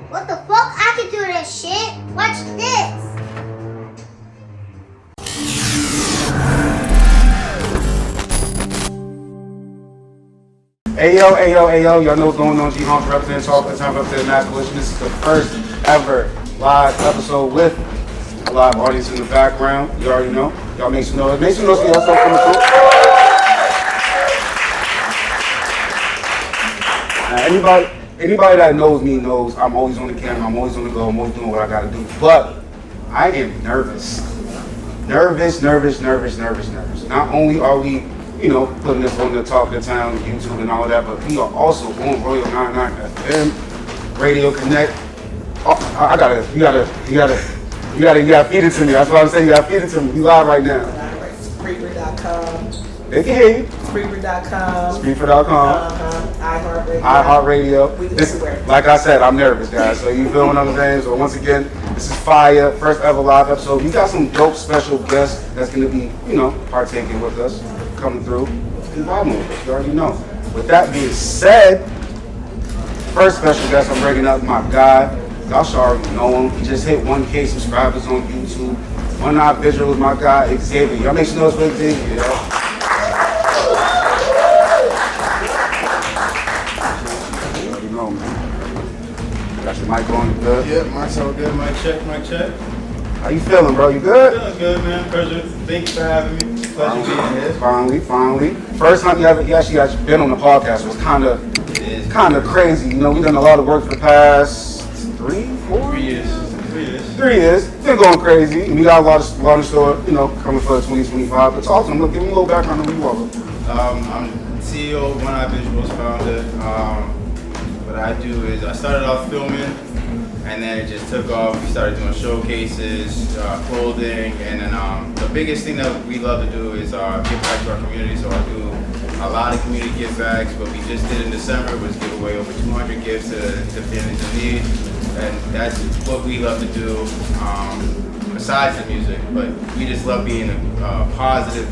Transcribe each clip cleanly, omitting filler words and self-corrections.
What the fuck? I can do this shit. Watch this. Ayo, y'all know what's going on. G-Hump representing Talk the Time representing Mass Collision. This is the first ever live episode with a live audience in the background. You already know. Y'all make some noise. Make some noise for yourself coming through. Anybody that knows me knows I'm always on the camera, I'm always on the go, I'm always doing what I gotta do. But I am nervous. Nervous. Not only are we, putting this on the Talk of the Town, YouTube and all of that, but we are also on Royal 99 FM, Radio Connect. Oh, you gotta feed it to me. That's what I'm saying, you gotta feed it to me. We live right now. Spreaker.com. They can hear you. Spreaker.com. iHeartRadio. This, like I said, I'm nervous, guys. So you feel what I'm saying? So once again, this is Fire, first ever live episode. We got some dope special guests that's gonna be, partaking with us, coming through. You already know. With that being said, first special guest, I'm bringing up my guy. Y'all should already know him. He just hit 1K subscribers on YouTube. 1ivisuals, my guy, Xavier. Y'all make some noise for Xavier, y'all. Got your mic on, you good? Yeah, mic's all good. Mic check. How you feeling, bro? You good? Feeling good, man. Pleasure. Thanks for having me. Pleasure being here. Finally. First time you actually got been on the podcast was kind of crazy. We've done a lot of work for the past 3 years. 3 years. It's been going crazy. And we got a lot of stuff, coming for 2025. But talk to them. Look, give them a little background on who you are. I'm CEO of 1ivisuals, founder. What I do is I started off filming, and then it just took off. We started doing showcases, clothing, and then the biggest thing that we love to do is give back to our community. So I do a lot of community give backs. What we just did in December was give away over 200 gifts to families in need, and that's what we love to do. Besides the music, but we just love being a positive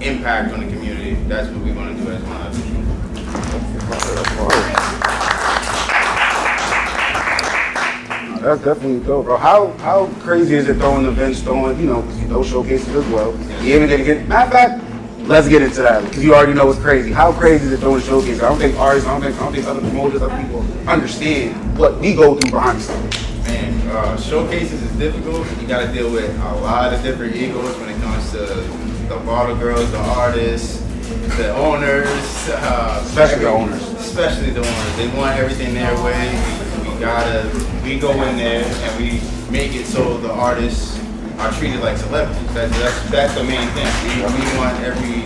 impact on the community. That's what we want to do as 1ivisuals. That's definitely dope, bro. How crazy is it throwing events, showcases as well? You even gonna get, matter of fact, let's get into that because you already know it's crazy. How crazy is it throwing showcases? I don't think artists, I don't think other promoters, other people understand what we go through behind the scenes. Man, showcases is difficult. You got to deal with a lot of different egos when it comes to the bottle girls, the artists, the owners, Especially the owners. They want everything their way. We go in there and we make it so the artists are treated like celebrities. That's the main thing. We want every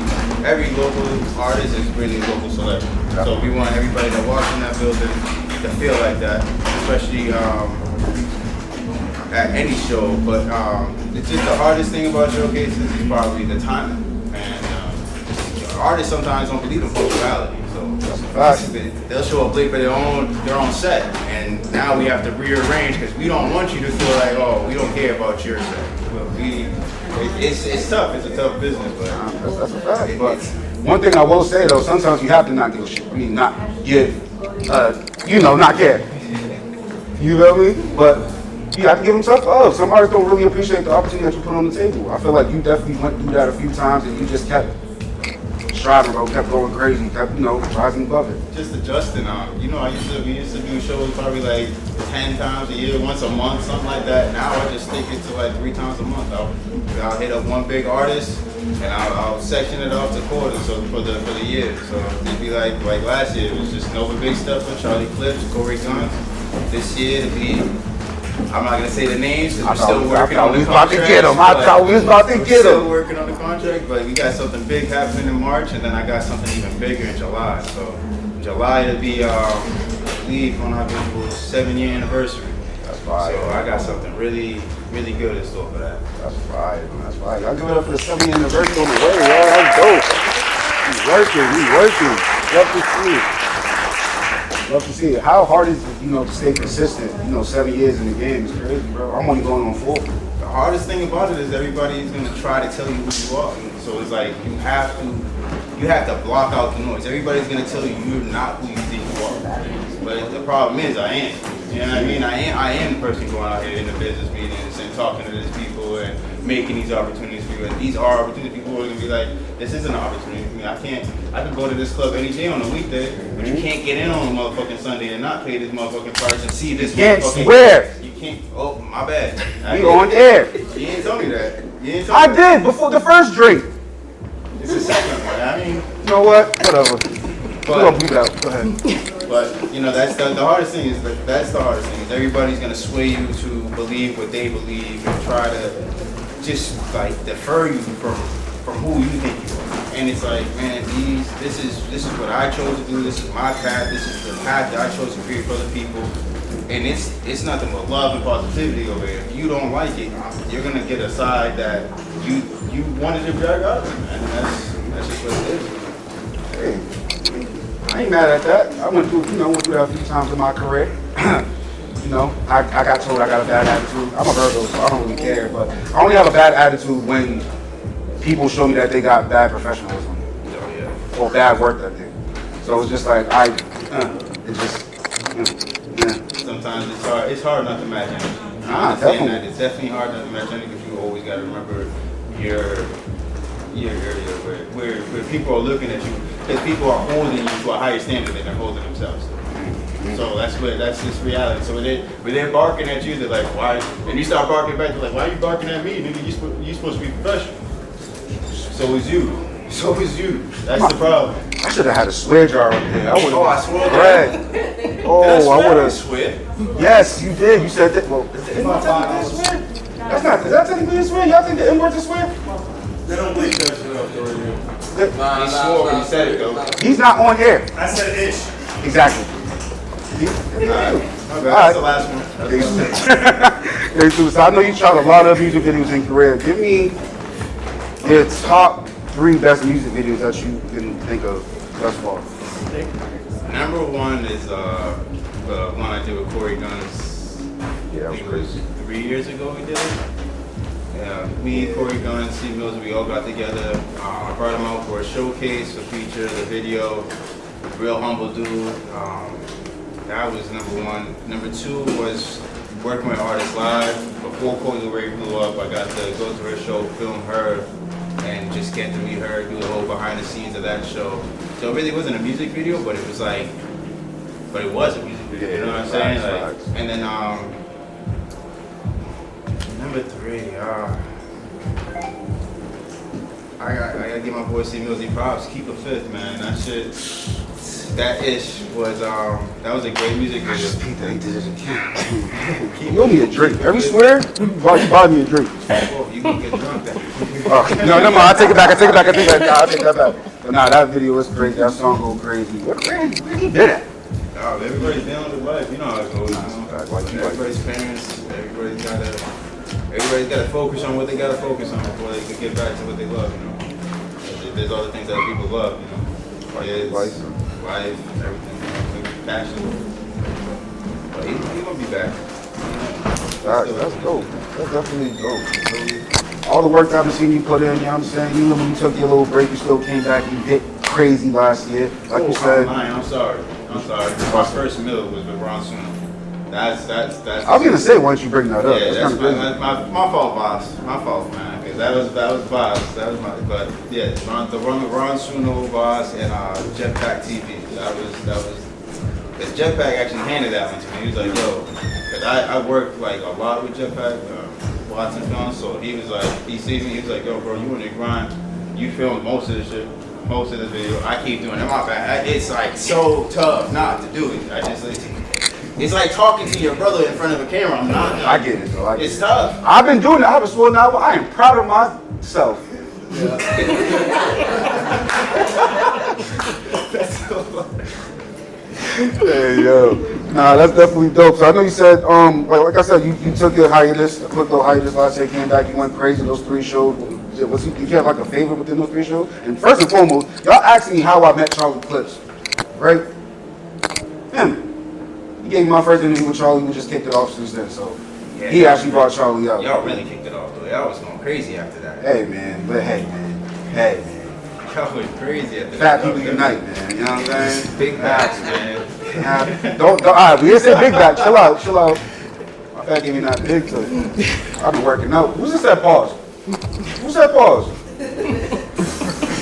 local artist is really a local celebrity. So we want everybody that walks in that building to feel like that, especially at any show. But it's just the hardest thing about showcases is probably the timing. And artists sometimes don't believe in punctuality. They'll show up late for their own set, and now we have to rearrange because we don't want you to feel like, oh, we don't care about your set. But it's tough. It's a tough business, but that's a fact. But one thing I will say though, sometimes you have to not give a shit. I mean, not give, not care. You feel me? But you have to give them tough love. Some artists don't really appreciate the opportunity that you put on the table. I feel like you definitely went through that a few times, and you just kept striving, bro, kept going crazy, kept, rising above it. Just adjusting. We used to do shows probably like 10 times a year, once a month, something like that. Now I just stick it to like 3 times a month. I'll hit up one big artist and I'll section it off to quarters so for the year. So it'd be like last year, it was just Nova Big Stuff with Charlie Clips, Corey Guns. This year it'd be, I'm not gonna say the names because we're still working on the contract. I thought we was about to get him. Still working on the contract, but we got something big happening in March, and then I got something even bigger in July. So July it'll be, I believe, 1ivisuals' 7-year anniversary. That's fire. So I got something really, really good in store for that. That's fire, man. That's fire. Y'all give it up for the 7-year anniversary on the way, y'all. That's dope. We working. Love to see it. Love to see it. How hard is it, to stay consistent? 7 years in the game is crazy, bro. I'm only going on 4. The hardest thing about it is everybody's gonna try to tell you who you are. So it's like you have to block out the noise. Everybody's gonna tell you you're not who you think you are. But the problem is I am. You know what I mean? I am the person going out here in the business meetings and talking to these people and making these opportunities for you. And these are opportunities. People are gonna be like, this isn't an opportunity for me. I can go to this club any day on a weekday, but you can't get in on a motherfucking Sunday and not pay this motherfucking price and see this motherfucking. Swear. You can't. Oh, my bad. You on air? You didn't tell me that. You didn't tell I me that. did before the first drink. It's the second one. I mean, You know what? Whatever. We're gonna beat out. Go ahead. but you know that's the hardest thing that's the hardest thing is everybody's gonna sway you to believe what they believe and try to just like defer you from who you think you are. And it's like, man, this is what I chose to do. This is my path. This is the path that I chose to create for other people. And it's nothing but love and positivity over here. If you don't like it, you're gonna get a side that you wanted to drag out, man. And that's just what it is. Hey, I ain't mad at that. I went through that a few times in my career. I got told I got a bad attitude. I'm a Virgo, so I don't really care. But I only have a bad attitude when people show me that they got bad professionalism or bad work ethic. So it's just like Sometimes it's hard not to match energy. I understand that. It's definitely hard not to match energy because you always got to remember your area where people are looking at you, because people are holding you to a higher standard than they're holding themselves. So that's just reality. So when they're barking at you, they're like, why? And you start barking back, they're like, why are you barking at me? Nigga, you supposed to be professional. So is you. So is you. That's the problem. I should have had a swear jar up there. I would have. Oh, I swear. Bread. Oh, I would have. Swear. Yes, you did. You said that. Well, is that's not. Is that technically a swear? Y'all think the N-word's a swear? They don't believe that shit up there. He swore when he said it though. He's not on air. I said ish. Exactly. That's the last one. So I know you shot a lot of music videos in Korea. Give me your top 3 best music videos that you can think of thus far. Number 1 is the one I did with Corey Guns. Yeah, I think it was 3 years ago we did it. Yeah, me, Corey Guns, Steve Mills, we all got together. I brought him out for a showcase, a feature, the video. Real humble dude. That was number 1. Number 2 was working with artists live. Before Coily Ray blew up, I got to go to her show, film her, and just get to meet her, do the whole behind the scenes of that show. So it really wasn't a music video, but it was like, but it was a music video. You know what I'm saying? Like, and then number 3, I gotta give my boy C Millsy props. Keep a Fifth, man. That shit, that ish was that was a great music video. I just think that he did it again. You owe me a drink. Every swear, you buy me a drink. Oh, you can get drunk then. No, never mind. I take it back. Nah, I take that back. But nah, that video was great. That song go crazy. Where he been at? Everybody's dealing with life. You know how it goes. You know? Everybody's parents. Everybody's gotta focus on what they gotta focus on before they can get back to what they love. You know, there's other things that people love. You know, kids, life, everything. You know, passion. But he's gonna be back. That's dope. That's definitely dope. All the work I've been seeing you put in, you know what I'm saying? Even when you took your little break, you still came back. You hit crazy last year, like you said. I'm sorry. My first meal was with Ron Suno. That's. I was gonna say, why don't you bring that up? Yeah, that's kind of my fault, boss. My fault, man. Because that was boss. That was my. But yeah, the run with Ron Suno, boss, and Jetpack TV. That was. Because Jetpack actually handed that one to me. He was like, yo, because I worked like a lot with Jetpack, Watson Films. So he was like, he sees me. He was like, yo, bro, you in the grind. You filmed most of this shit. Most of this video, I keep doing it. My bad. It's like so tough not to do it. It's like talking to your brother in front of a camera. I get it though. It's tough. I've been doing it. I have a swore now. I am proud of myself. Yeah. Hey yo, nah, that's definitely dope. So I know you said, like I said, you took your hiatus, a quick little hiatus last year, came back, you went crazy. Those 3 shows. Did you have like a favorite within those 3 shows? And first and foremost, y'all asked me how I met Charlie Clips, right? Him. He gave me my first interview with Charlie. We just kicked it off since then. So yeah, he actually brought Charlie out. Y'all really kicked it off though. Y'all was going crazy after that. Hey man, Y'all went crazy after Fat that. people unite, man. You know what I'm saying? Big backs, man. Don't, all right, we didn't say big back. Chill out. My back gave me that big toe. I've been working out. Who's this that pause? Who's that pause?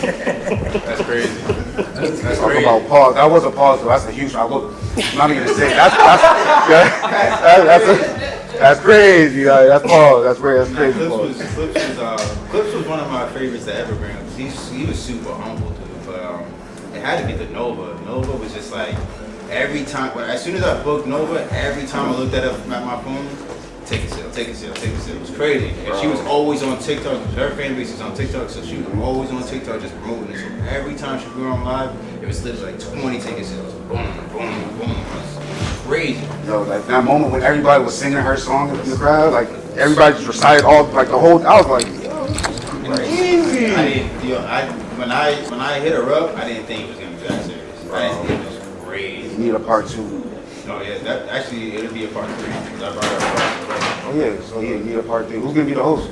That's crazy. That's Talk crazy. about pause. That was a pause, though. That's a huge. I'm not even gonna say it. That's crazy. Like, that's pause. That's crazy. That's crazy. Clips was one of my favorites to ever bring. He was super humble, dude. But it had to be the Nova. Nova was just like every time. As soon as I booked Nova, every time I looked at my phone, take a sale. It was crazy. And she was always on TikTok. Her fan base is on TikTok, so she was always on TikTok just promoting it. So every time she grew on live, it was literally like 20 ticket sales. Boom. It was crazy. Yo, like that moment when everybody was singing her song in the crowd, like everybody just recited all like the whole. I was like, yo, easy. When I hit her up, I didn't think it was gonna be that serious. I didn't think it was crazy. You need a part 2. Oh yeah, that actually it'll be a part 3. 'Cause I brought her up. Oh yeah, so yeah, you need a part 3. Who's gonna be the host?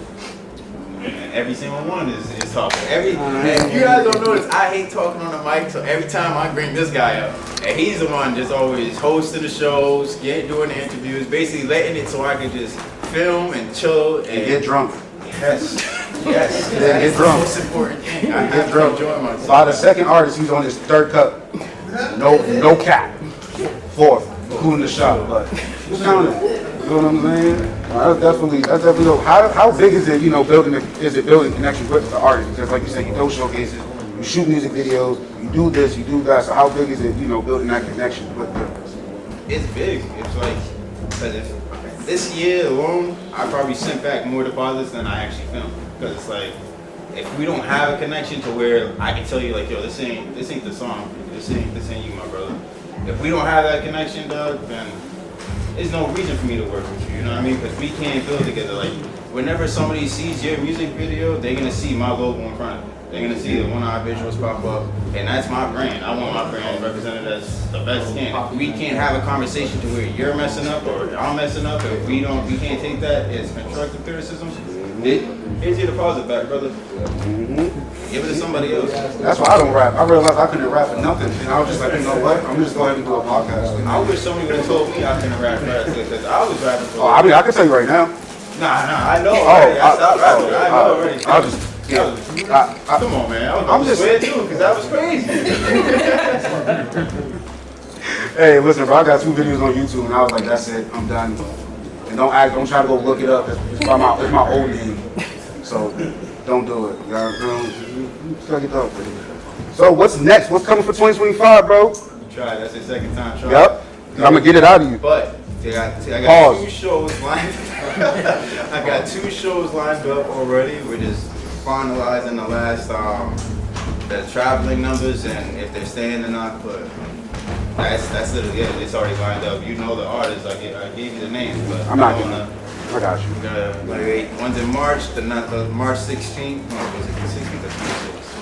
And every single one is talking. And you guys don't notice, I hate talking on the mic, so every time I bring this guy up, and he's the one just always hosting the shows, doing the interviews, basically letting it so I can just film and chill and Get drunk. Yes. Get That's the drunk. most important thing. I Get have to drunk. enjoy myself. By the second artist, he's on his 3rd cup. No cap. 4th, cooling the shop. But who's counting? You know what I'm saying? That's definitely dope. How big is it? Building connection with the artist? Because like you said, you do showcases, you shoot music videos, you do this, you do that. So how big is it? Building that connection with the. It's big. It's like, because if this year alone, I probably sent back more deposits than I actually filmed. Because it's like, if we don't have a connection to where I can tell you like, yo, this ain't the song. This ain't you, my brother. If we don't have that connection, Doug, then there's no reason for me to work with you. You know what I mean? Because we can't build together. Like, whenever somebody sees your music video, they're gonna see my logo in front of it. They're gonna see the 1ivisuals pop up, and that's my brand. I want my brand represented as the best can. If we can't have a conversation to where you're messing up or I'm messing up, if we can't take that as constructive criticism, here's your deposit back, brother. Give it to somebody else. That's why I don't rap. I realized I couldn't rap for nothing, and I was just like, you know what? I'm just go ahead and do a podcast. I wish somebody would have told me I couldn't rap fast because I was rapping for. I mean, I can tell you right now. Nah, I know already. I stopped rapping. I know already. I'll just. Yeah. Come on, man. I'm just sweating too because that was crazy. Hey, listen, bro, I got 2 videos on YouTube, and I was like, that's it, I'm done. And don't try to go look it up. It's my old name, so don't do it. You know, suck it up. So what's next? What's coming for 2025, bro? Try. That's the second time trying. Yep. I'm gonna get it out of you. But I got Pause. 2 shows lined. I got 2 shows lined up already. We're just finalizing the last the traveling numbers and if they're staying or not. But that's literally it. It's already lined up. You know the artists. I gave you the names, but I'm not gonna. I got you. One's in March. The March 16th. No, was it the 16th or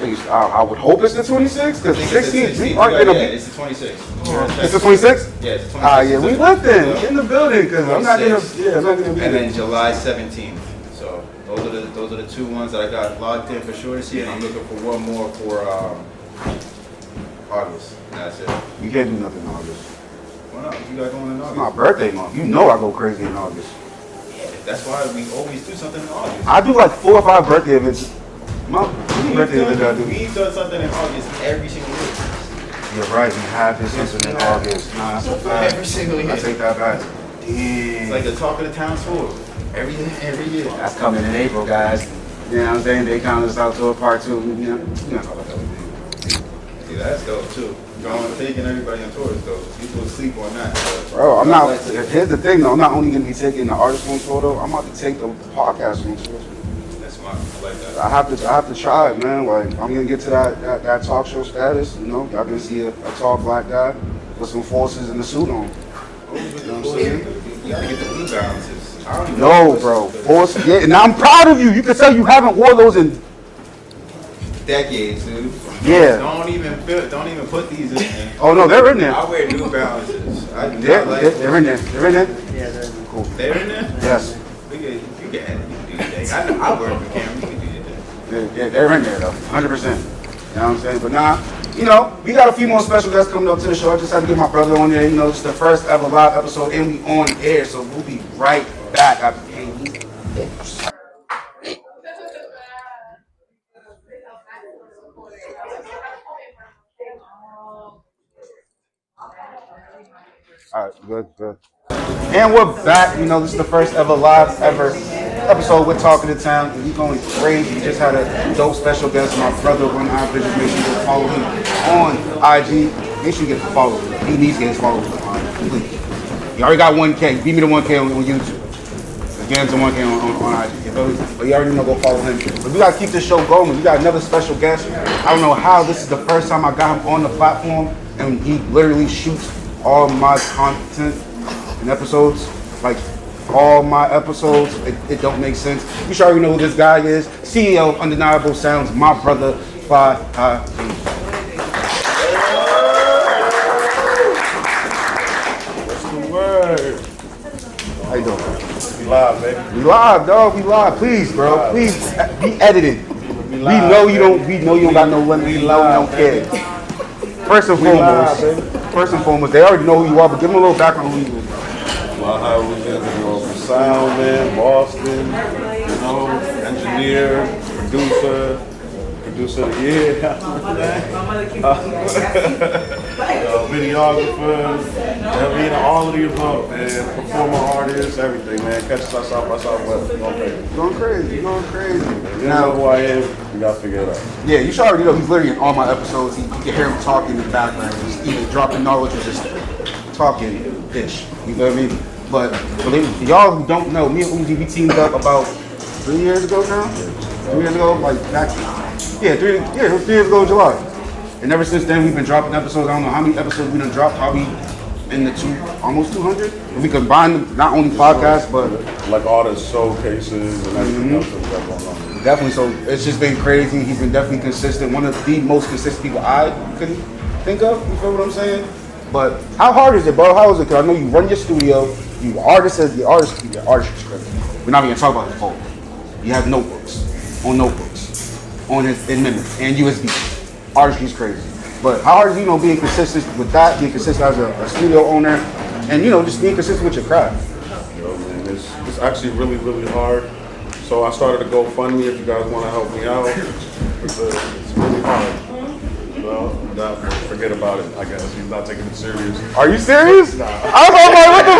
26th? I would hope it's the 26th, because 16th, we aren't in a. It's the 26th. It's the 26th? Yeah, it's the 26th. Yeah, we left then. In the building, because I'm not gonna. Yeah, I'm not gonna be And there. then July 17th. So those are the 2 ones that I got locked in for sure this year, and I'm looking for one more for August. That's it. You can't do nothing in August. Why not? You got going in It's August? my birthday month. You know I go crazy in August. Yeah, that's why we always do something in August. I do like 4 or 5 birthday events. My birthday event I do. We've done something in August every single year. You're right, we have this something in August. Nah, that's a fact. Every single year. I take that back. It's Damn. like the talk of the town tour. Every year. That's coming in April, guys. You know what I'm saying? They count us out to a part 2. You know how that would be. See, that's dope too. Taking everybody on tour is dope. People sleep on that. Bro, I'm not. Here's the thing, though. I'm not only gonna be taking the artist on tour, though. I'm about to take the podcast on tour. That's smart. I like that. I have to try it, man. Like I'm gonna get to that talk show status. Y'all gonna see a tall black guy with some forces in the suit on. You know what I'm saying? You gotta get the New Balances. I don't even No, know bro. Force. Yeah, and I'm proud of you. You can tell you haven't wore those in. decades, dude. Yeah. Don't even put these in there. Oh no, they're in there. I wear New Balances. I do They're, not like they're in there. They're in there. Yeah, they're Cool. They're in there? Yes. You can do your thing. I work for camera. You can do your thing. They're in there though. 100%. You know what I'm saying? But nah. you know, we got a few more special guests coming up to the show. I just had to get my brother on there. You know, it's the first ever live episode, and we on air, so we'll be right back after paying these bills. All right, good. And we're back. You know, this is the first ever live episode with Talking to Town, and we're going crazy. We just had a dope special guest, my brother, 1ivisuals. Make sure you go follow him on IG. Make sure you get followed. He needs to get his followers on. Please. You already got 1K. Beat me to 1K on YouTube. Get him to 1K on IG. You know? But you already know, go follow him. But we got to keep this show going. We got another special guest. I don't know how. This is the first time I got him on the platform, and he literally shoots all my content and episodes, like all my episodes. It don't make sense. You should already know who this guy is. CEO of Undeniable Sounds, my brother, Flyhigh Uzi. What's the word? How you doing? We live, baby. We live, dog. We live. Please, bro. Please be edited. We know you don't. We know you don't got no limit. We know you don't care. First and foremost, they already know who you are, but give them a little background on who you are. Flyhigh Uzi, from sound man, Boston, you know, engineer, producer of the year, videographer, I mean, all of the above, man, performer, artist, everything, man. Catch us outside by Southwest, Going crazy. You know who I am, you gotta figure it out. Yeah, you should already know he's literally in all my episodes. You can hear him talking in the background. He's either dropping knowledge or just talking ish. You know what I mean? But for y'all who don't know, me and Uzi, we teamed up about 3 years ago now. 3 years ago, like back. Yeah, it was 3 years ago in July. And ever since then, we've been dropping episodes. I don't know how many episodes we done dropped. Probably in the almost 200. If we combine them, not only podcasts, but like all the showcases and everything else that we got going on. definitely. So it's just been crazy. He's been definitely consistent. One of the most consistent people I can think of. You feel what I'm saying? But how hard is it, bro? How is it? Because I know you run your studio. You artist is crazy. We're not even talking about his phone. You have notebooks, on in memory, and USB. Artistry is crazy. But how hard is being consistent with that, being consistent as a studio owner, and just being consistent with your craft? Yo, man, it's actually really, really hard. So I started a GoFundMe if you guys want to help me out. It's really hard. Well, forget about it. I guess he's not taking it serious. Are you serious? Nah. I'm like, what the?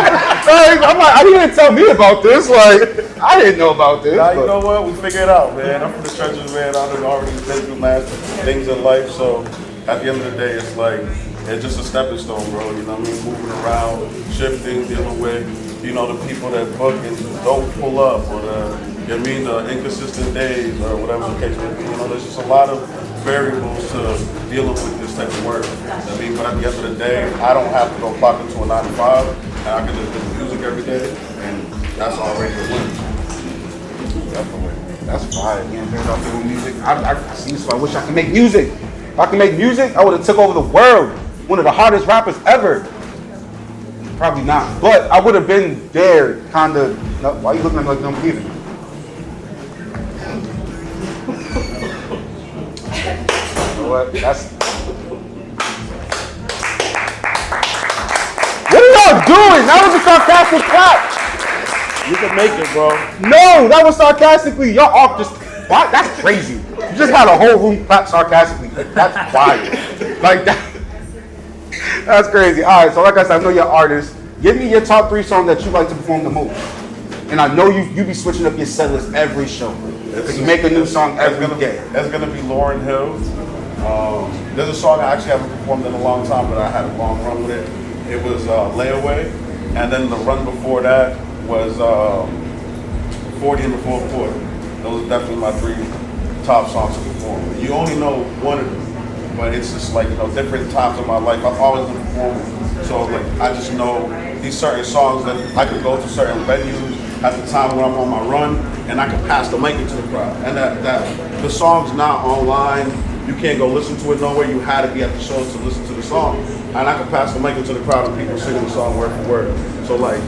I'm like, I didn't even tell me about this. Like, I didn't know about this. Nah, you know what? We figure it out, man. I'm from the trenches, man. I've already been through mad things in life. So at the end of the day, it's like, it's just a stepping stone, bro. You know what I mean? Moving around, shifting, dealing with, the people that book and don't pull up, or the inconsistent days, or whatever the case may be. There's just a lot of variables to dealing with this type of work. But at the end of the day, I don't have to go clock into a 9 to 5, and I can just do music every day, and that's already a win. Definitely. That's fire. Out doing music. I see this. So I wish I could make music. If I could make music, I would have took over the world. One of the hardest rappers ever. Probably not, but I would have been there, kind of. No, why are you looking at me like you don't believe it? What? What are y'all doing? That was a sarcastic clap. You can make it, bro. No, that was sarcastically. Y'all off just. What? That's crazy. You just had a whole room clap sarcastically. That's wild. Like that. That's crazy. All right, so like I said, I know you're an artist. Give me your top 3 songs that you like to perform the most. And I know you be switching up your set list every show. Because you make a new song every day. That's gonna be Lauryn Hill. There's a song I actually haven't performed in a long time, but I had a long run with it. It was Layaway, and then the run before that was 40 in the Fourth Quarter. Those are definitely my 3 top songs to perform. You only know one of them, but it's just like different times of my life. I've always been performing, so like I just know these certain songs that I could go to certain venues at the time when I'm on my run, and I can pass the mic into the crowd. And that the song's not online. You can't go listen to it nowhere. You had to be at the show to listen to the song. And I can pass the mic into the crowd and people singing the song word for word. So like,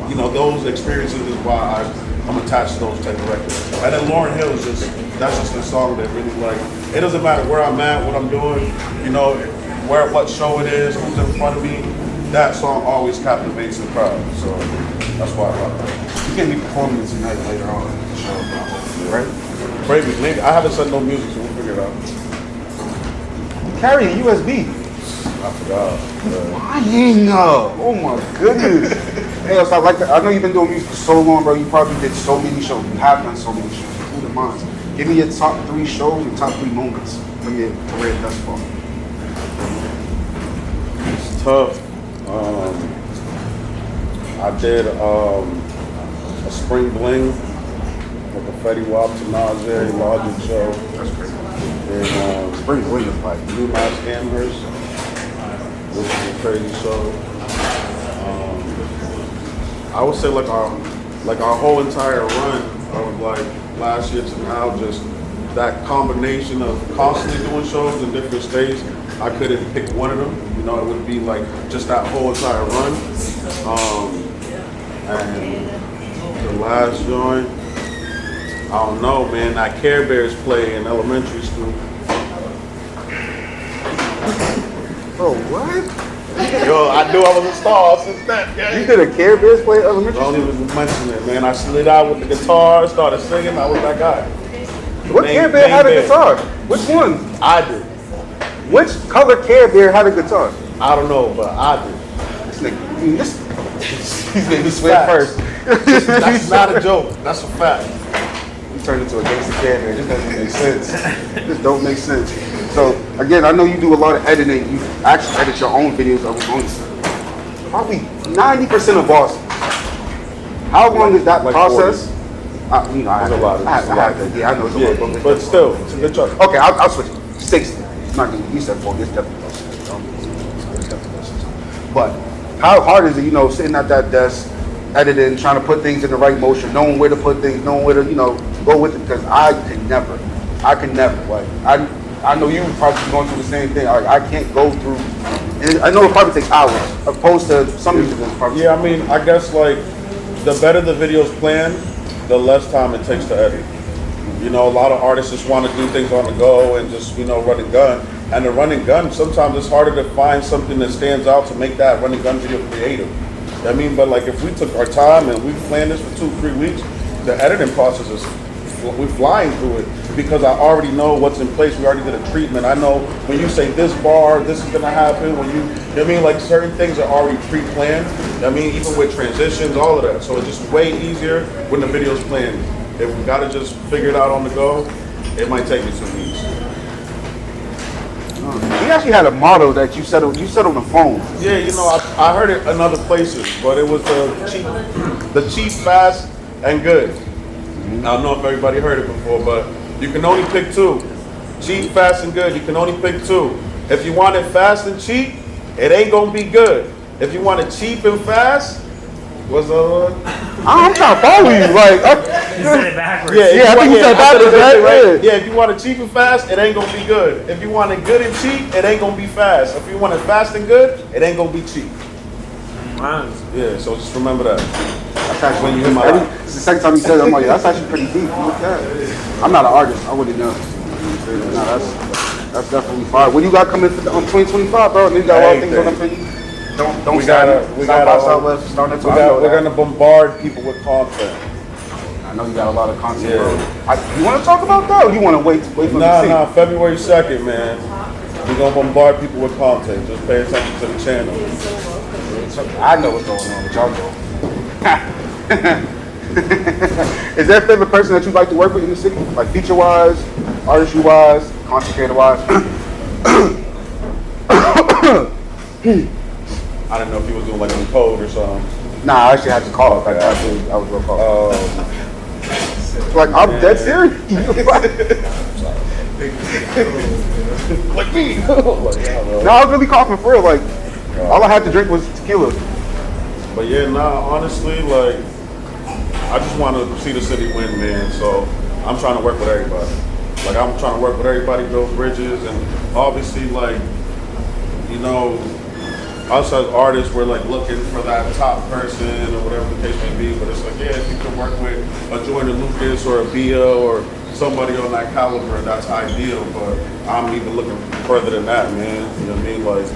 those experiences is why I'm attached to those type of records. And then Lauryn Hill is just that's just a song that really like, it doesn't matter where I'm at, what I'm doing, you know, what show it is, who's in front of me, that song always captivates the crowd. So that's why I love it. You can be performing tonight later on in the show, right? Maybe. I haven't sent no music, so we'll figure it out. You carry a USB. I forgot. Lying. Oh my goodness. Hey, so I know you've been doing music for so long, bro. You probably did so many shows. You have done so many shows. Who the minds? Give me your top 3 shows and top 3 moments from your career thus far. It's tough. I did a Spring Bling with a Fetty Wap to Najee, Logic show. That's crazy. And Spring Bling is like New Mass Amherst, which is a crazy show. I would say like our whole entire run of like last year to now, just that combination of constantly doing shows in different states. I couldn't pick one of them. You know, it would be like just that whole entire run. And the last joint, I don't know, man. That Care Bears play in elementary school. Bro, what? Yo, I knew I was a star since that. Yeah. You did a Care Bears play at elementary Don't school? even mention it, man. I slid out with the guitar, started singing. I was that guy. What Care Bear had a guitar? Which one? I did. Which color Care Bear had a guitar? I don't know, but I did. This nigga, he's made me swear first. That's not a joke. That's a fact. You turned into a gangster Care Bear. This doesn't make sense. This don't make sense. So again, I know you do a lot of editing. You actually edit your own videos on probably 90% of Boston. How long is that Like process? I There's a lot. Yeah, I know it's a lot. But still, it's a good choice. Okay, I'll switch it. 60. It's not gonna, you said 40. It's definitely close. It's definitely close. But how hard is it, you know, sitting at that desk, editing, trying to put things in the right motion, knowing where to put things, knowing where to, you know, go with it? Because I could never. Like, I know you probably going through the same thing. I can't go through, and I know it probably takes hours, opposed to some of these probably. Yeah, I mean, I guess like the better the video's planned, the less time it takes to edit. You know, a lot of artists just want to do things on the go and just, you know, run and gun. And the run and gun, sometimes it's harder to find something that stands out to make that run and gun video creative. I mean, but like if we took our time and we planned this for 2-3 weeks, the editing process is, we're flying through it because I already know what's in place. We already did a treatment. I know when you say this bar, this is gonna happen. When you know what I mean, like certain things are already pre-planned. I mean, even with transitions, all of that. So it's just way easier when the video's planned. If we gotta just figure it out on the go, it might take me 2 weeks. You actually had a motto that you said on the phone. Yeah, you know, I heard it in other places, but it was the cheap, fast, and good. I don't know if everybody heard it before, but you can only pick 2. Cheap, fast, and good. You can only pick 2. If you want it fast and cheap, it ain't gonna be good. If you want it cheap and fast, what's the other one? I'm trying to follow you. Like, You said it backwards. Yeah, I think you said backwards, right? Yeah, if you want it cheap and fast, it ain't gonna be good. If you want it good and cheap, it ain't gonna be fast. If you want it fast and good, it ain't gonna be cheap. Yeah, so just remember that. that's actually, When you hear my it's the second time you said it, I'm like, that's actually pretty deep. Look at that. I'm not an artist. I wouldn't know. No, that's definitely fire. What do you got coming for on 2025, bro? You got a lot of things on up for you. Don't We're gonna bombard people with content. I know you got a lot of content, Yeah. bro. You want to talk about that, or you want to wait for me to see? Nah, February 2nd, man. We're gonna bombard people with content. Just pay attention to the channel. I know what's going on with y'all, bro. Is there a favorite person that you'd like to work with in the city? Like feature-wise, artistry-wise, content creator-wise? I don't know if he was doing like a code or something. Nah, I actually had to call it. I was real call. Like, I'm dead serious. Like me. No, I was really coughing for real. Like, all I had to drink was tequila. But yeah, honestly, like, I just want to see the city win, man. So I'm trying to work with everybody. Like, I'm trying to work with everybody, build bridges, and obviously, like, you know, us as artists, we're like looking for that top person or whatever the case may be. But it's like, yeah, if you can work work with a Jordan Lucas or a Bia or somebody on that caliber, that's ideal. But I'm even looking further than that, man. You know what I mean? Like,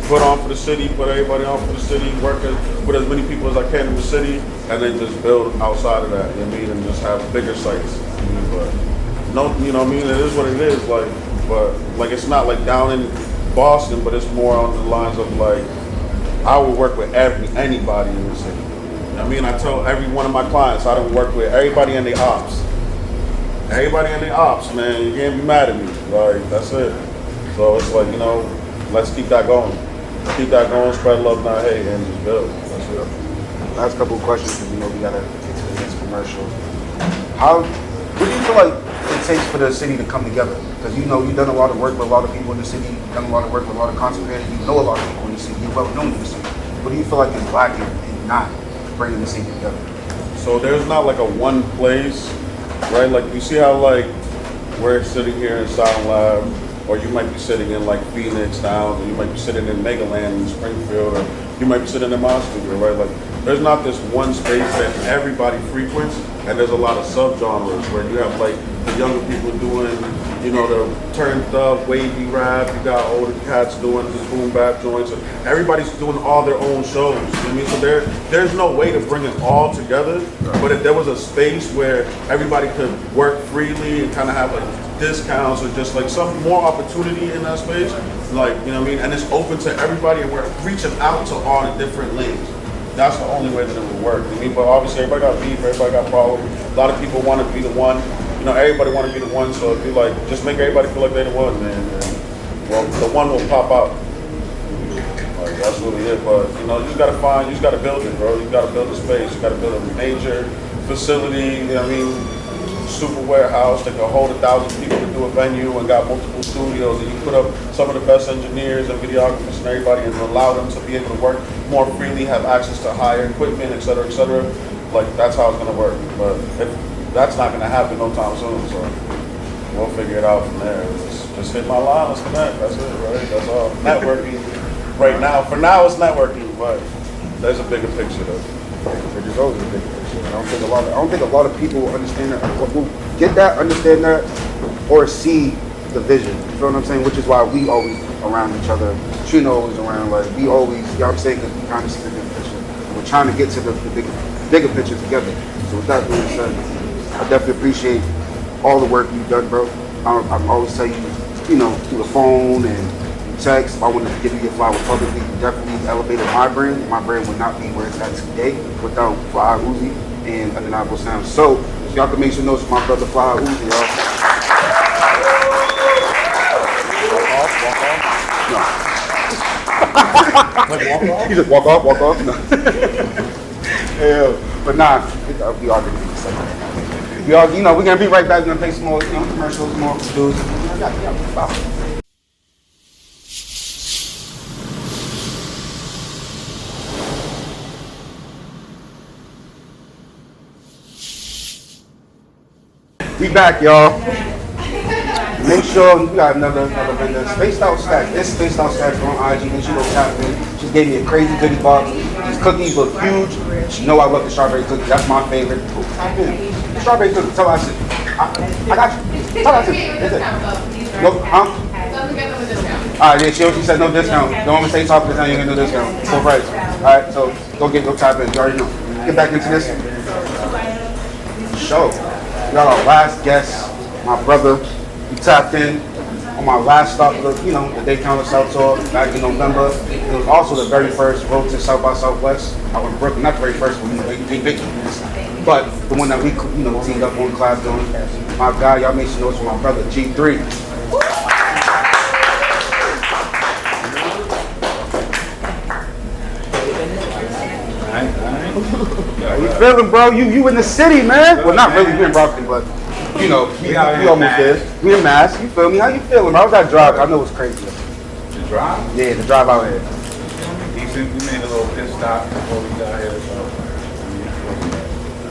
put on for the city, put everybody on for the city, work with as many people as I can in the city, and then just build outside of that, you know what I mean? And just have bigger sites. You know, but no, you know what I mean? It is what it is, like, but like it's not like down in Boston, but it's more on the lines of like, I would work with anybody in the city. You know what I mean? I tell every one of my clients, I don't work with everybody in the ops. Everybody in the ops, man, you can't be mad at me. Like, that's it. So it's like, you know, let's keep that going. Keep that going, spread love, not hate, and just build. That's it. Last couple of questions, because we gotta get to the next commercial. What do you feel like it takes for the city to come together? Because you've done a lot of work with a lot of people in the city, you've done a lot of work with a lot of content creators, you know a lot of people in the city, you're well known in the city. What do you feel like is lacking in not bringing the city together? So there's not like a one place, right? Like you see how like we're sitting here in Sound Lab, or you might be sitting in like Phoenix Downs, or you might be sitting in Megaland in Springfield, or you might be sitting in my studio, right? Like there's not this one space that everybody frequents, and there's a lot of subgenres where you have like the younger people doing, you know, the turned up, wavy rap, you got older cats doing the boom bap joints, and everybody's doing all their own shows, you know what I mean? So there's no way to bring it all together, but if there was a space where everybody could work freely and kind of have like discounts or just like some more opportunity in that space, like, you know what I mean? And it's open to everybody and we're reaching out to all the different lanes. That's the only way that it would work. I mean, but obviously everybody got beef, everybody got problems. A lot of people want to be the one. You know, everybody want to be the one, so if you like, just make everybody feel like they're the one, man. And, well, the one will pop out. Like, that's really it. But, you know, you just got to build it, bro. You got to build a space. You got to build a major facility, you know what I mean? Super warehouse that can hold 1,000 people to do a venue and got multiple studios, and you put up some of the best engineers and videographers and everybody and allow them to be able to work more freely, have access to higher equipment, et cetera, like that's how it's gonna work. But if that's not gonna happen no time soon, so we'll figure it out from there. Just hit my line, let's connect, that's it, right? That's all. Networking right now, for now it's networking, but there's a bigger picture though. There's always a big picture. I don't think a lot of people understand that, who get that, understand that, or see the vision. You feel what I'm saying? Which is why we always around each other. Chino is around, like we always, you know what I'm saying? Because we kind of see the big picture. And we're trying to get to the bigger picture together. So with that being said, I definitely appreciate all the work you've done, bro. I always tell you, you know, through the phone and text, if I wanted to give you your flower publicly, you definitely elevated my brand. My brand would not be where it's at today without Flyhigh Uzi and Undeniable Sound. So, if y'all can make some notes for my brother Flyhigh Uzi, y'all. Walk off? You just walk off? No. Yeah, but nah, we are gonna do something. We are, you know, we're gonna be right back. We're gonna play some more, you know, commercials, more dudes. Bye. We back, y'all. Make sure you got another vendor. Spaced Out Stacks. This Spaced Out Stacks on IG. Make sure you go tap in. She gave me a crazy goodie box. These cookies look huge. She know I love the strawberry cookies. That's my favorite. Go tap in. The strawberry cookies. Tell her I said. I got you. Tell her I said. That's it. No, huh? Alright, yeah, she said no discount. Don't want me to say talk this time, you ain't gonna do discount. Full price. Alright, so go tap in. You already know. Get back into this show. We got our last guest, my brother. He tapped in on my last stop, you know, the Daytona South Tour back in November. It was also the very first road to South by Southwest. I was in Brooklyn, not the very first one, but the one that we, you know, teamed up on class doing. My guy, y'all make some notes for my brother G3. How you feeling, bro? You in the city, man? Well, not really. We in Brooklyn, but you know, we almost there. We in Mass. You feel me? How you feeling? How was that drive? I know it's crazy. The drive? Yeah, the drive out here. Decent. We made a little pit stop before we got here. So.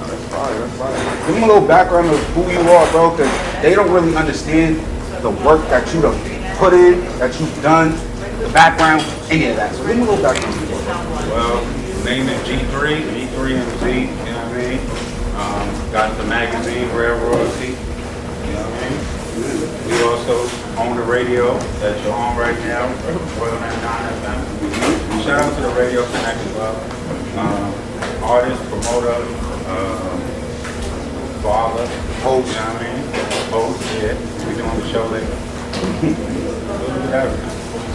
That's fine. Give them a little background of who you are, bro, because they don't really understand the work that you done put in, that you've done, the background, any of that. So give them a little background. Well, name is G3 and Z, you know what I mean? Got the magazine, Rare Royalty. You know what I mean? We also own the radio that you're on right now, Royal 99 FM. Shout out to the Radio Connect Club. Artist, promoter, father, host, you know what I mean? Host, yeah. We doing the show later.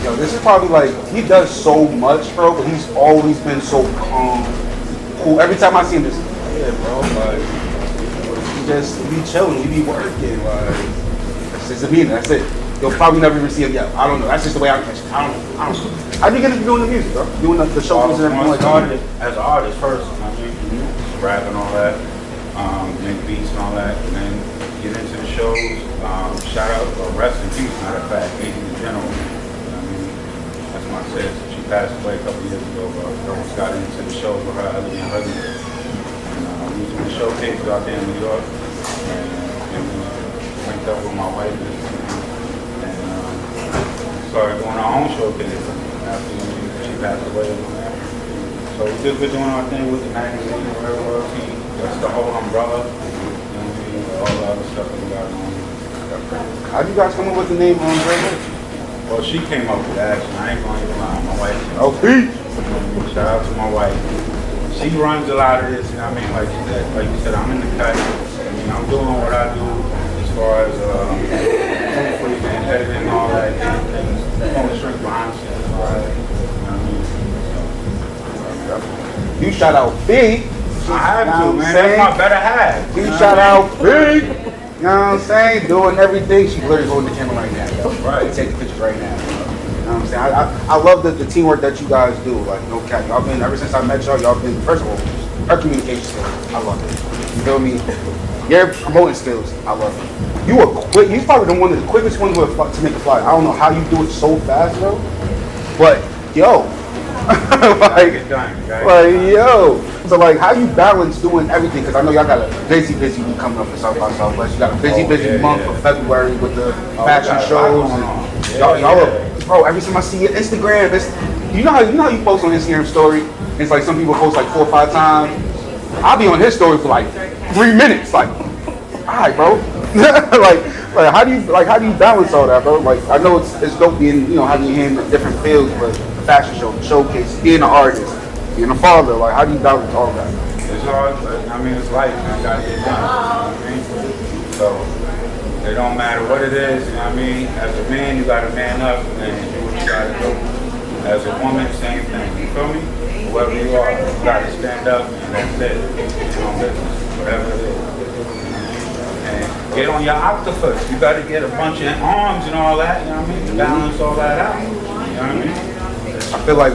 Yo, this is probably like, he does so much, bro, but he's always been so calm, cool. Every time I see him, yeah, bro, like, he just be chilling, he be working, like, that's his demeanor, that's it. You'll probably never even see him yet. I don't know, that's just the way I catch it. I don't know. How do you get into doing the music, bro? Doing the shows and everything like that? As an artist first, I mean, rap and all that, make beats and all that, and then get into the shows. Shout out, rest in peace, matter of fact, Lady in general. I mean, that's my sis. She passed away a couple years ago, but I almost got into the shows with her other than husband. And we was doing showcases out there in New York, and we linked up with my wife, and started doing our own showcases after she passed away. So we just been doing our thing with the magazine, Rare Royalty. That's the whole umbrella. All the other stuff that we got on. How do you guys come up with the name on Rare? Well, she came up with that. I ain't gonna even lie. My wife. Oh, Pete! Shout out to my wife. She runs a lot of this. You know what I mean? Like you said, I'm in the cut. I mean, I'm doing what I do as far as and editing and all that. Things on the shrink behind the scenes. You know what I mean? You shout out Big. I have to, man. That's my better half. You shout out Big. You know what I'm saying? Doing everything. She's literally holding the camera right now. Right. Taking pictures right now. You know what I'm saying? I love the teamwork that you guys do. Like, no cap. Y'all been, ever since I met y'all been, first of all, her communication skills. I love it. You feel me? Your promoting skills. I love it. You are quick. You're probably one of the quickest ones to make a fly. I don't know how you do it so fast, bro. But, yo. Yo. So like, how you balance doing everything? Because I know y'all got a busy week coming up for South by Southwest. You got a busy month for February with the fashion shows. Y'all are, bro. Every time I see your Instagram, it's you know how you post on Instagram story. It's like some people post like 4 or 5 times. I'll be on his story for like 3 minutes. Like, all right, bro. like how do you balance all that, bro? Like, I know it's dope being having your hand in different fields, but the fashion show, the showcase, being an artist. Being a father, like, how do you balance all of that? It's hard, but I mean, it's life, man. You gotta get done. You know what I mean? So, it don't matter what it is, you know what I mean? As a man, you gotta man up and do what you gotta do. As a woman, same thing. You feel me? Whoever you are, you gotta stand up and that's it. Your own business, whatever it is. And get on your octopus. You gotta get a bunch of arms and all that, you know what I mean? To balance all that out. You know what I mean? I feel like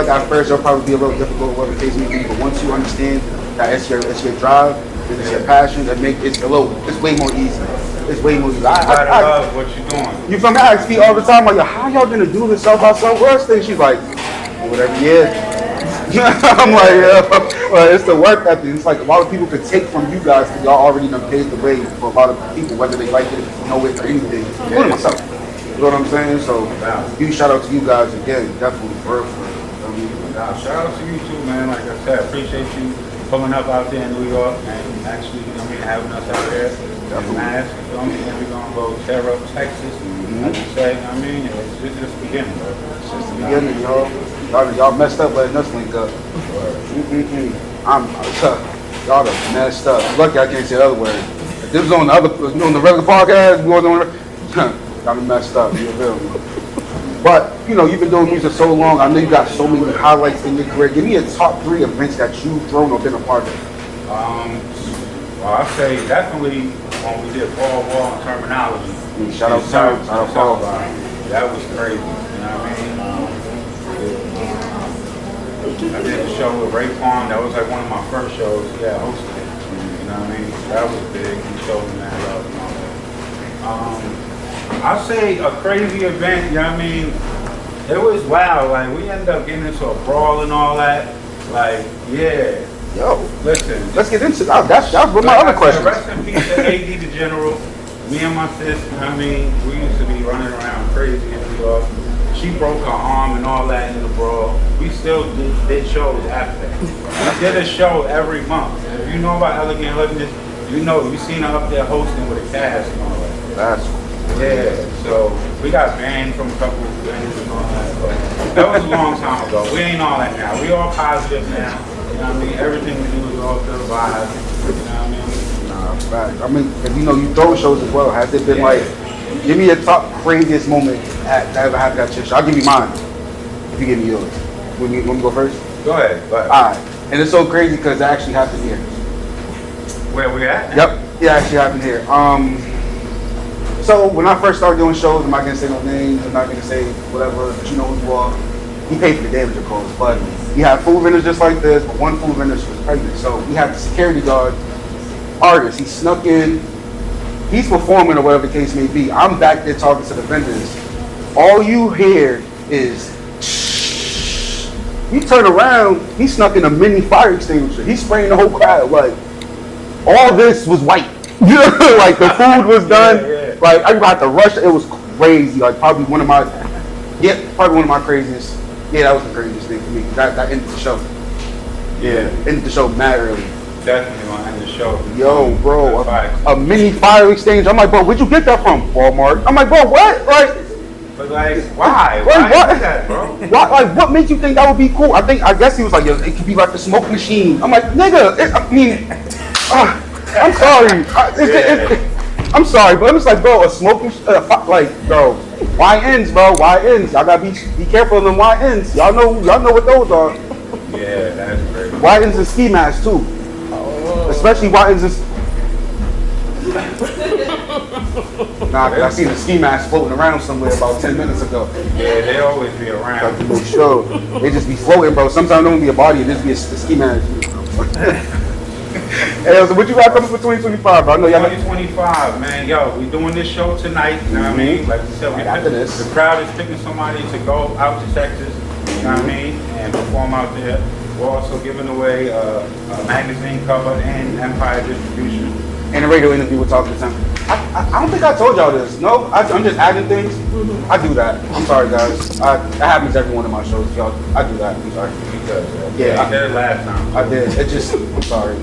at first it'll probably be a little difficult, whatever the case may be. But once you understand that it's your drive, it's your passion, it's way more easy. It's way more easy. I love what you're doing. You feel me? I ask Pete all the time, like, how y'all gonna do this South by Southwest thing? She's like, whatever you is. I'm like, well, it's the work ethic. It's like a lot of people could take from you guys because y'all already done paved the way for a lot of people, whether they like it, know it, or anything, including myself. You know what I'm saying? So, huge shout out to you guys again, definitely, for real. Shout out to you too, man. Like I said, appreciate you pulling up out there in New York and actually, having us out there in Mass. You feel me? And we're gonna go tear up Texas. Like you say, I mean, it's just the beginning, bro. It's just the beginning, y'all messed up letting us link up. Y'all done messed up. Lucky I can't say the other word. If this was on the regular podcast, we wasn't on. Y'all messed up, you feel me? But, you've been doing music so long, I know you got so many highlights in your career. Give me a top 3 events that you've thrown or been a part of. Well, I'd say definitely when we did Paul Wall and Terminology. Shout out to Paul. That was crazy, you know what I mean? I did a show with Ray Quan. That was like one of my first shows. Yeah, hosted it. You know what I mean? That was big. He showed me that love and all that. I'd say a crazy event, you know what I mean? It was wild. Like, we ended up getting into a brawl and all that. Like, yeah. Yo, listen. Let's get into that. That's one of my other questions. Rest in peace to AD the General. Me and my sis, you know what I mean? We used to be running around crazy in New York. She broke her arm and all that in the brawl. We still did shows after that. We did a show every month. If you you know about Elegant Hoodness, you know, you seen her up there hosting with a cast and all that. That's Yeah, so we got banned from a couple of things and all that, but that was a long time ago. We ain't all that now. We all positive now. You know what I mean? Everything we do is all good vibes. You know what I mean? nah, fact. I mean, if you know, you throw shows as well. Has it been like, give me a top craziest moment that ever happened at your show? I'll give you mine. If you give me yours. Want me to go first? Go ahead. Go ahead. Alright. And it's so crazy because it actually happened here. Where we at? Yep, it actually happened here. So when I first started doing shows, I'm not gonna say no names, I'm not gonna say whatever, but you know who you are. He paid for the damage calls, but he had food vendors just like this, but one food vendor was pregnant. So we had the security guard, artist, he snuck in, he's performing or whatever the case may be. I'm back there talking to the vendors. All you hear is he turned around, he snuck in a mini fire extinguisher. He's spraying the whole crowd. Like, all this was white. Like, the food was done. Like, I had to rush. It was crazy. Like, probably one of my craziest. Yeah, that was the craziest thing for me. That ended the show. Yeah, ended the show mad early. Definitely gonna end the show. Yo, bro, a mini fire extinguisher. I'm like, bro, where'd you get that from? Walmart. I'm like, bro, what? Like, But like, why? Wait, Why what? is that, bro? What made you think that would be cool? I guess he was like, yo, it could be like the smoke machine. I'm like, nigga, I'm sorry. I'm sorry, but I'm just like, bro, a smoke machine, like, bro, YNs, bro, YNs. Y'all gotta be careful of them YNs. Y'all know what those are. Yeah, that's crazy. YNs and ski masks too. Especially YNs and. Nah, 'cause I seen the ski mask floating around somewhere about 10 minutes ago. Yeah, they always be around. Sure. They just be floating, bro. Sometimes it don't be a body, it just be a ski mask. Hey, so what you got coming for 2025, bro? I know y'all 2025, man. Yo, we doing this show tonight, you know what I mean? Like we said, After this. the crowd is picking somebody to go out to Texas, you know what I mean? And perform out there. We're also giving away a magazine cover and Empire distribution. And a radio interview with Talking to Town. I don't think I told y'all this. No, I'm just adding things. I do that. I'm sorry, guys. That happens every one of my shows. Y'all, I do that. I'm sorry. Yeah, I did it last time. I did. It just, I'm sorry.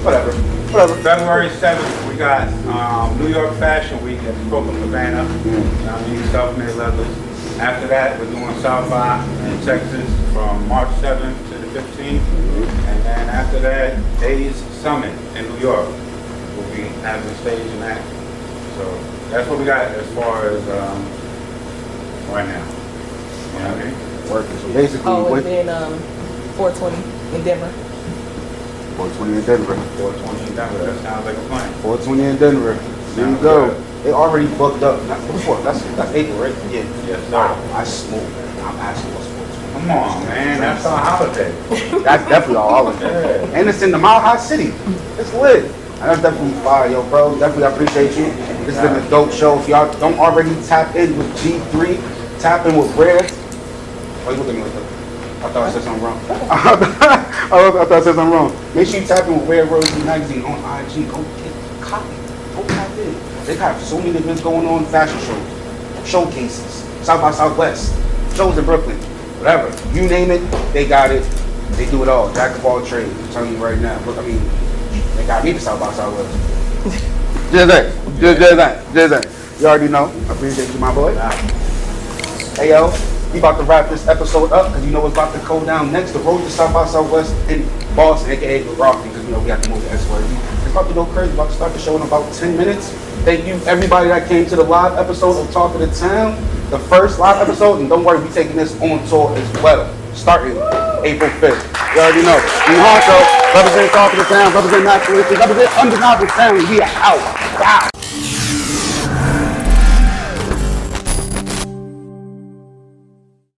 Whatever. February 7th, we got New York Fashion Week at the Brooklyn Cabana. You know what I mean? Self-made leathers. After that, we're doing South by in Texas from March 7th to the 15th. And then after that, Days Summit in New York. We'll be having stage and act. So that's what we got as far as right now. You know what I mean? Working. So basically, Oh, and then 420 in Denver. 420 in Denver. 420 in Denver. That sounds like a plan. 420 in Denver. There you go. They already booked up. That's April, right? Yeah. Yes, sir. Wow, I smoke. I'm asking what's 420. Come on, man. That's our holiday. That's definitely all holiday. Yeah. And it's in the Mile High City. It's lit. And that's definitely fire, yo, bro. Definitely appreciate you. This has been a dope show. If y'all don't already tap in with G3, tap in with Rare. Why you looking at me like that? I thought I said something wrong. I thought I said something wrong. Make sure you tap in with Rare Rosie Magazine on IG. Go get a copy. Go tap in. They got so many events going on, fashion shows, showcases, South by Southwest, shows in Brooklyn, whatever. You name it, they got it. They do it all. Jack of all trades. I'm telling you right now. Look, I mean, they got me to South by Southwest. Just that. You already know. I appreciate you, my boy. Hey, yo. We about to wrap this episode up because you know what's about to go down next. The road to South by Southwest in Boston, aka Rockton, because you know we have to move to SYD. It's about to go crazy. About to start the show in about 10 minutes. Thank you everybody that came to the live episode of Talk of the Town, the first live episode, and don't worry, we're taking this on tour as well, starting April 5th. You already know. We Honcho, represent Talk of the Town, represent Natural Issues, represent Undeniable Town. We are out. Wow.